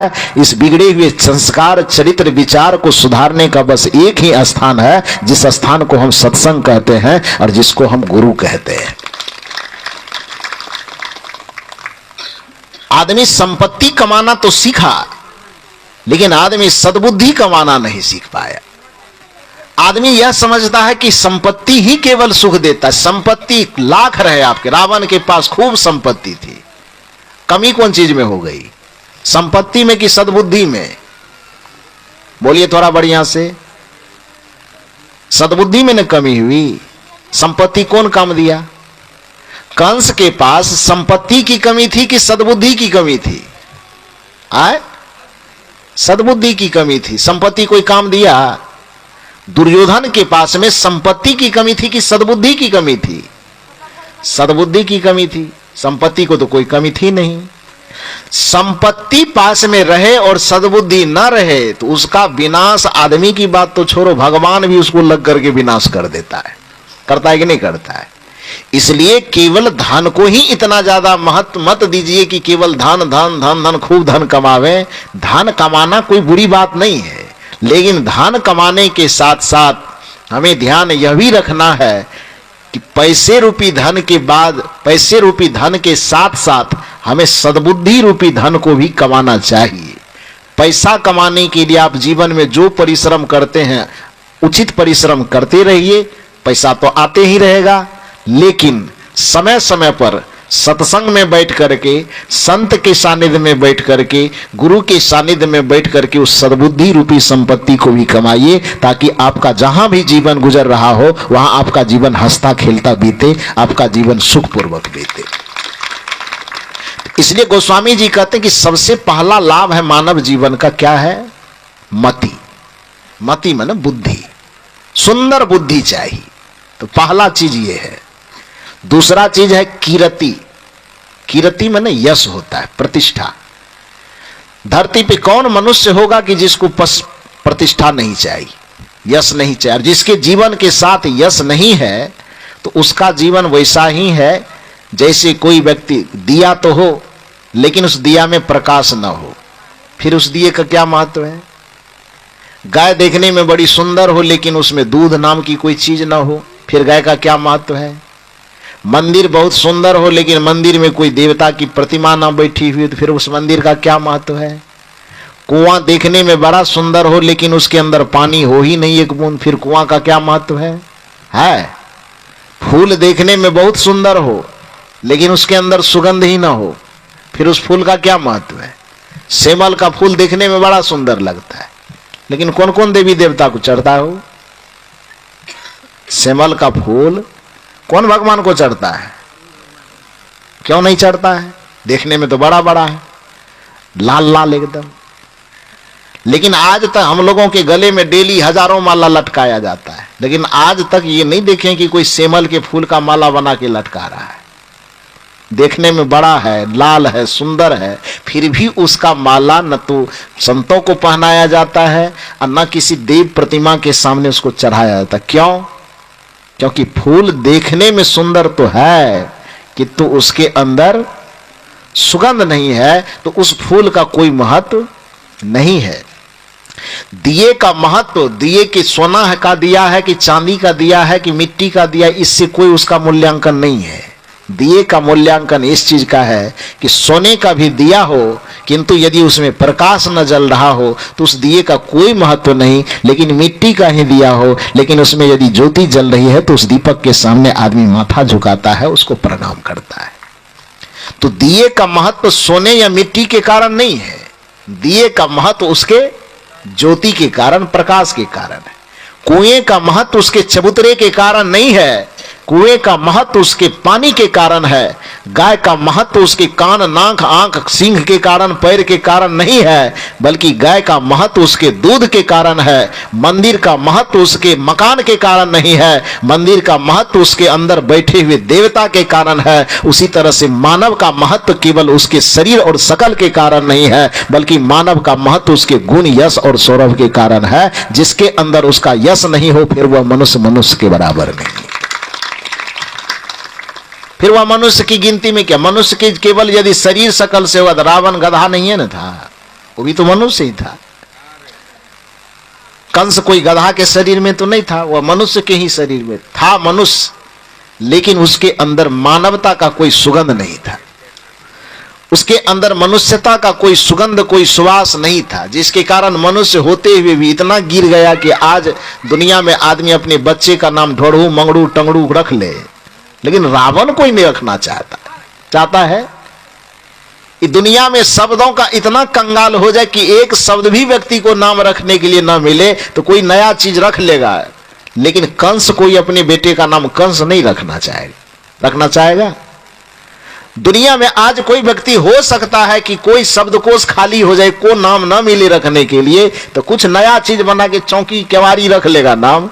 इस बिगड़े हुए संस्कार चरित्र विचार को सुधारने का बस एक ही स्थान है, जिस स्थान को हम सत्संग कहते हैं और जिसको हम गुरु कहते हैं। आदमी संपत्ति कमाना तो सीखा, लेकिन आदमी सद्बुद्धि कमाना नहीं सीख पाया। आदमी यह समझता है कि संपत्ति ही केवल सुख देता है। संपत्ति लाख रहे आपके, रावण के पास खूब संपत्ति थी, कमी कौन चीज में हो गई? संपत्ति में कि सद्बुद्धि में? बोलिए थोड़ा बढ़िया से। सद्बुद्धि में न कमी हुई, संपत्ति कौन काम दिया? कंस के पास संपत्ति की कमी थी कि सद्बुद्धि की कमी थी? आए, सद्बुद्धि की कमी थी, संपत्ति कोई काम दिया? दुर्योधन के पास में संपत्ति की कमी थी कि सद्बुद्धि की कमी थी? सद्बुद्धि की कमी थी, संपत्ति को तो कोई कमी थी नहीं। संपत्ति पास में रहे और सद्बुद्धि न रहे तो उसका विनाश, आदमी की बात तो छोड़ो, भगवान भी उसको लग करके विनाश कर देता है। करता है कि नहीं करता है? इसलिए केवल धन को ही इतना ज्यादा महत्व मत दीजिए कि केवल धन धन धन धन, खूब धन कमावे। धन कमाना कोई बुरी बात नहीं है, लेकिन धन कमाने के साथ साथ हमें ध्यान यह भी रखना है कि पैसे रूपी धन के बाद, पैसे रूपी धन के साथ साथ हमें सद्बुद्धि रूपी धन को भी कमाना चाहिए। पैसा कमाने के लिए आप जीवन में जो परिश्रम करते हैं, उचित परिश्रम करते रहिए, पैसा तो आते ही रहेगा। लेकिन समय समय पर सत्संग में बैठ करके, संत के सानिध्य में बैठ करके, गुरु के सानिध्य में बैठ करके उस सद्बुद्धि रूपी संपत्ति को भी कमाइए, ताकि आपका जहां भी जीवन गुजर रहा हो वहां आपका जीवन हंसता खेलता बीते, आपका जीवन सुखपूर्वक बीते। इसलिए गोस्वामी जी कहते हैं कि सबसे पहला लाभ है मानव जीवन का, क्या है? मति। मति माने बुद्धि, सुंदर बुद्धि चाहिए, तो पहला चीज ये है। दूसरा चीज है कीर्ति। कीर्ति माने यश होता है, प्रतिष्ठा। धरती पे कौन मनुष्य होगा कि जिसको प्रतिष्ठा नहीं चाहिए, यश नहीं चाहिए? जिसके जीवन के साथ यश नहीं है तो उसका जीवन वैसा ही है जैसे कोई व्यक्ति, दिया तो हो लेकिन उस दिया में प्रकाश न हो, फिर उस दिए का क्या महत्व है? गाय देखने में बड़ी सुंदर हो लेकिन उसमें दूध नाम की कोई चीज न हो, फिर गाय का क्या महत्व है? मंदिर बहुत सुंदर हो लेकिन मंदिर में कोई देवता की प्रतिमा ना बैठी हुई, तो फिर उस मंदिर का क्या महत्व है? कुआं देखने में बड़ा सुंदर हो लेकिन उसके अंदर पानी हो ही नहीं एक बूंद, फिर कुआं का क्या महत्व है? फूल देखने में बहुत सुंदर हो लेकिन उसके अंदर सुगंध ही ना हो, फिर उस फूल का क्या महत्व है? सेमल का फूल देखने में बड़ा सुंदर लगता है, लेकिन कौन कौन देवी देवता को चढ़ता हो? सेमल का फूल कौन भगवान को चढ़ता है? क्यों नहीं चढ़ता है? देखने में तो बड़ा बड़ा है, लाल लाल एकदम, लेकिन आज तक हम लोगों के गले में डेली हजारों माला लटकाया जाता है, लेकिन आज तक ये नहीं देखें कि कोई सेमल के फूल का माला बना के लटका रहा है। देखने में बड़ा है, लाल है, सुंदर है, फिर भी उसका माला न तो संतों को पहनाया जाता है और न किसी देव प्रतिमा के सामने उसको चढ़ाया जाता। क्यों? क्योंकि फूल देखने में सुंदर तो है किंतु उसके अंदर सुगंध नहीं है, तो उस फूल का कोई महत्व नहीं है। दिए का महत्व, दिए की सोना का दिया है कि चांदी का दिया है कि मिट्टी का दिया, इससे कोई उसका मूल्यांकन नहीं है। दिए का मूल्यांकन इस चीज का है कि सोने का भी दिया हो किंतु यदि उसमें प्रकाश न जल रहा हो तो उस दिए का कोई महत्व नहीं। लेकिन मिट्टी का ही दिया हो लेकिन उसमें यदि ज्योति जल रही है तो उस दीपक के सामने आदमी माथा झुकाता है, उसको प्रणाम करता है। तो दिए का महत्व सोने या मिट्टी के कारण नहीं है, दिए का महत्व उसके ज्योति के कारण, प्रकाश के कारण है। कुएं का महत्व उसके चबूतरे के कारण नहीं है, कुएं का महत्व उसके पानी के कारण है। गाय का महत्व उसके कान, नाक, आंख, सींग के कारण, पैर के कारण नहीं है, बल्कि गाय का महत्व उसके दूध के कारण है। मंदिर का महत्व उसके मकान के कारण नहीं है, मंदिर का महत्व उसके अंदर बैठे हुए देवता के कारण है। उसी तरह से मानव का महत्व केवल उसके शरीर और शकल के कारण नहीं है, बल्कि मानव का महत्व उसके गुण, यश और सौरभ के कारण है। जिसके अंदर उसका यश नहीं हो फिर वह मनुष्य मनुष्य के बराबर नहीं, फिर वह मनुष्य की गिनती में क्या? मनुष्य की केवल यदि शरीर शकल से हुआ, रावण गधा नहीं है ना था, वो भी तो मनुष्य ही था। कंस कोई गधा के शरीर में तो नहीं था, वह मनुष्य के ही शरीर में था मनुष्य, लेकिन उसके अंदर मानवता का कोई सुगंध नहीं था, उसके अंदर मनुष्यता का कोई सुगंध, कोई सुवास नहीं था, जिसके कारण मनुष्य होते हुए भी इतना गिर गया कि आज दुनिया में आदमी अपने बच्चे का नाम ढोड़ू मंगड़ू टंगड़ू रख ले, लेकिन रावण कोई नहीं रखना चाहता है। इस दुनिया में शब्दों का इतना कंगाल हो जाए कि एक शब्द भी व्यक्ति को नाम रखने के लिए ना मिले तो कोई नया चीज रख लेगा, लेकिन कंस कोई अपने बेटे का नाम कंस नहीं रखना चाहेगा। दुनिया में आज कोई व्यक्ति हो सकता है कि कोई शब्दकोश खाली हो जाए, को नाम ना मिले रखने के लिए, तो कुछ नया चीज बना के चौकी केवाड़ी रख लेगा नाम,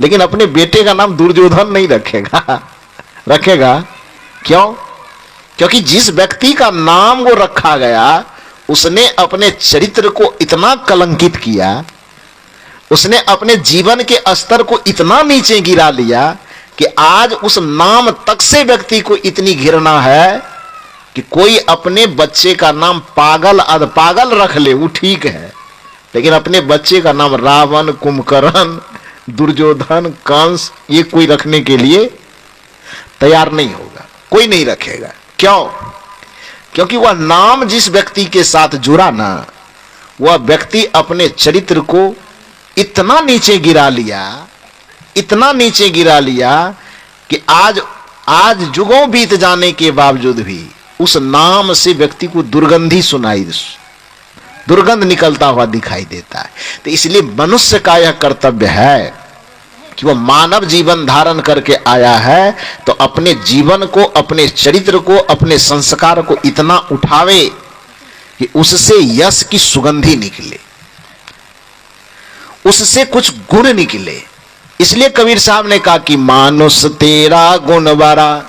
लेकिन अपने बेटे का नाम दुर्योधन नहीं रखेगा। क्यों? क्योंकि जिस व्यक्ति का नाम वो रखा गया उसने अपने चरित्र को इतना कलंकित किया, उसने अपने जीवन के स्तर को इतना नीचे गिरा लिया कि आज उस नाम तक से व्यक्ति को इतनी घृणा है कि कोई अपने बच्चे का नाम पागल अधपागल रख ले वो ठीक है, लेकिन अपने बच्चे का नाम रावण, कुंभकर्ण, दुर्योधन, कंस ये कोई रखने के लिए तैयार नहीं होगा, कोई नहीं रखेगा। क्यों? क्योंकि वह नाम जिस व्यक्ति के साथ जुड़ा ना, वह व्यक्ति अपने चरित्र को इतना नीचे गिरा लिया कि आज जुगों बीत जाने के बावजूद भी उस नाम से व्यक्ति को दुर्गंध निकलता हुआ दिखाई देता है। तो इसलिए मनुष्य का यह कर्तव्य है कि वह मानव जीवन धारण करके आया है तो अपने जीवन को, अपने चरित्र को, अपने संस्कार को इतना उठावे कि उससे यश की सुगंधी निकले, उससे कुछ गुण निकले। इसलिए कबीर साहब ने कहा कि मानुष तेरा गुण बरा,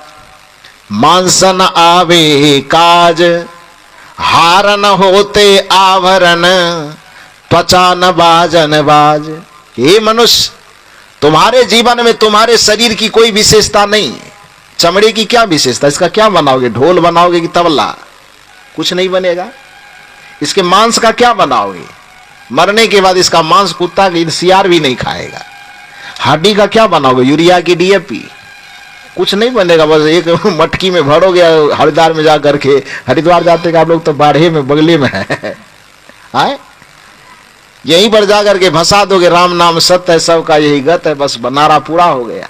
मांस न आवे काज, हार न होते आवरण, त्वचा न बाजन बाज। हे मनुष्य, तुम्हारे जीवन में तुम्हारे शरीर की कोई विशेषता नहीं, चमड़े की क्या विशेषता, इसका क्या बनाओगे, ढोल बनाओगे कि तबला, कुछ नहीं बनेगा। इसके मांस का क्या बनाओगे, मरने के बाद इसका मांस कुत्ता सियार भी नहीं खाएगा। हड्डी का क्या बनाओगे, यूरिया की डीएपी, कुछ नहीं बनेगा, बस एक मटकी में भरोगे हरिद्वार में जा करके। हरिद्वार जाते हैं आप लोग तो बाढ़े में बगले में है, यहीं पर जाकर के फंसा दोगे, राम नाम सत्य है, सबका यही गत है, बस नारा पूरा हो गया।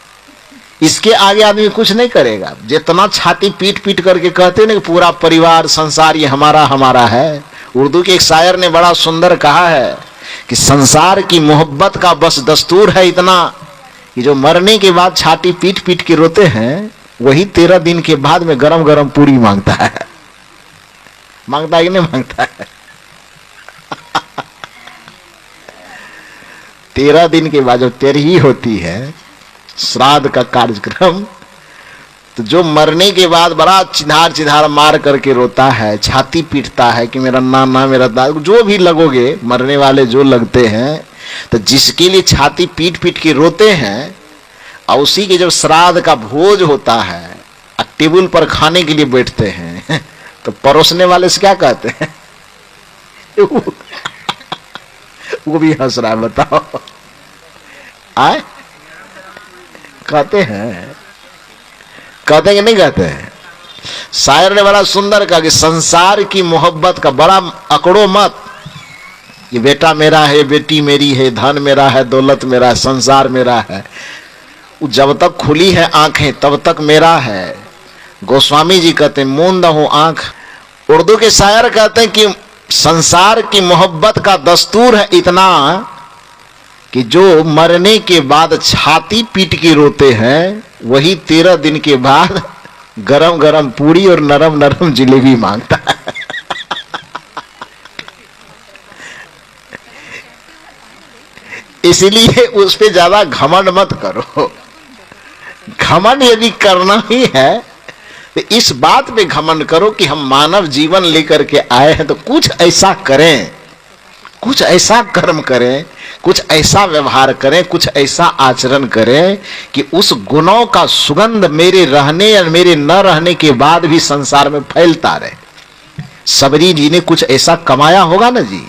इसके आगे आदमी कुछ नहीं करेगा। जितना छाती पीट पीट करके कहते ना पूरा परिवार संसार ये हमारा है। उर्दू के एक शायर ने बड़ा सुंदर कहा है कि संसार की मोहब्बत का बस दस्तूर है इतना कि जो मरने के बाद छाती पीट पीट के रोते हैं वही 13 दिन के बाद में गरम गरम पूरी मांगता है कि नहीं मांगता है 13 दिन के बाद जो तेरही होती है श्राद्ध का कार्यक्रम, तो जो मरने के बाद बड़ा चिन्हार मार करके रोता है, छाती पीटता है कि मेरा नाना मेरा दादा, जो भी लगोगे मरने वाले जो लगते हैं, तो जिसके लिए छाती पीट पीट के रोते हैं, और उसी के जब श्राद्ध का भोज होता है, टेबल पर खाने के लिए बैठते हैं, तो परोसने वाले से क्या कहते हैं वो भी हंस रहा है, बताओ आए कहते हैं कि नहीं कहते हैं। शायर ने बड़ा सुंदर कहा कि संसार की मोहब्बत का बड़ा अकड़ो मत, ये बेटा मेरा है, बेटी मेरी है, धन मेरा है, दौलत मेरा है, संसार मेरा है, जब तक खुली है आंखें तब तक मेरा है। गोस्वामी जी कहते हैं मूंद हूं आंख। उर्दू के शायर कहते हैं कि संसार की मोहब्बत का दस्तूर है इतना कि जो मरने के बाद छाती पीट के रोते हैं वही 13 दिन के बाद गरम गरम पूरी और नरम नरम जलेबी मांगता है इसलिए उस पे ज्यादा घमंड मत करो। घमंड यदि करना ही है तो इस बात पे घमंड करो कि हम मानव जीवन लेकर के आए हैं, तो कुछ ऐसा करें, कुछ ऐसा कर्म करें, कुछ ऐसा व्यवहार करें, कुछ ऐसा आचरण करें कि उस गुणों का सुगंध मेरे रहने या मेरे न रहने के बाद भी संसार में फैलता रहे। सबरी जी ने कुछ ऐसा कमाया होगा ना जी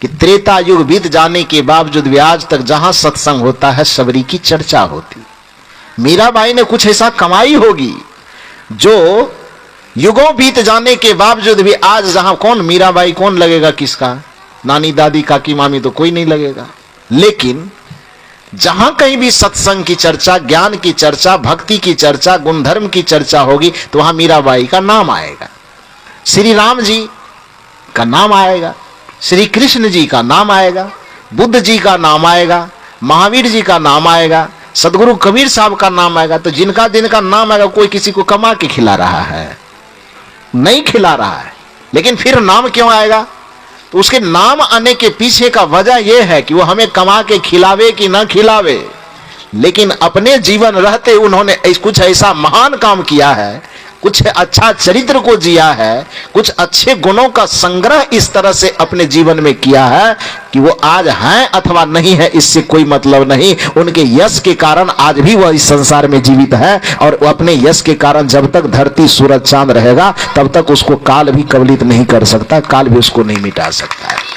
कि त्रेता युग बीत जाने के बावजूद भी आज तक जहां सत्संग होता है सबरी की चर्चा होती। मीराबाई ने कुछ ऐसा कमाई होगी जो युगों बीत जाने के बावजूद भी आज जहां कौन मीराबाई कौन लगेगा किसका, नानी दादी काकी मामी तो कोई नहीं लगेगा। लेकिन जहां कहीं भी सत्संग की चर्चा, ज्ञान की चर्चा, भक्ति की चर्चा, गुणधर्म की चर्चा होगी तो वहां मीराबाई का नाम आएगा, श्री राम जी का नाम आएगा, श्री कृष्ण जी का नाम आएगा, बुद्ध जी का नाम आएगा, महावीर जी का नाम आएगा, सदगुरु कबीर साहब का नाम आएगा। तो जिनका नाम आएगा कोई किसी को कमा के खिला रहा है? नहीं खिला रहा है। लेकिन फिर नाम क्यों आएगा? तो उसके नाम आने के पीछे का वजह यह है कि वो हमें कमा के खिलावे कि ना खिलावे, लेकिन अपने जीवन रहते उन्होंने कुछ ऐसा महान काम किया है, कुछ अच्छा चरित्र को जिया है, कुछ अच्छे गुणों का संग्रह इस तरह से अपने जीवन में किया है कि वो आज हैं अथवा नहीं है इससे कोई मतलब नहीं। उनके यश के कारण आज भी वह इस संसार में जीवित है, और अपने यश के कारण जब तक धरती सूरज चांद रहेगा तब तक उसको काल भी कबलित नहीं कर सकता, काल भी उसको नहीं मिटा सकता है।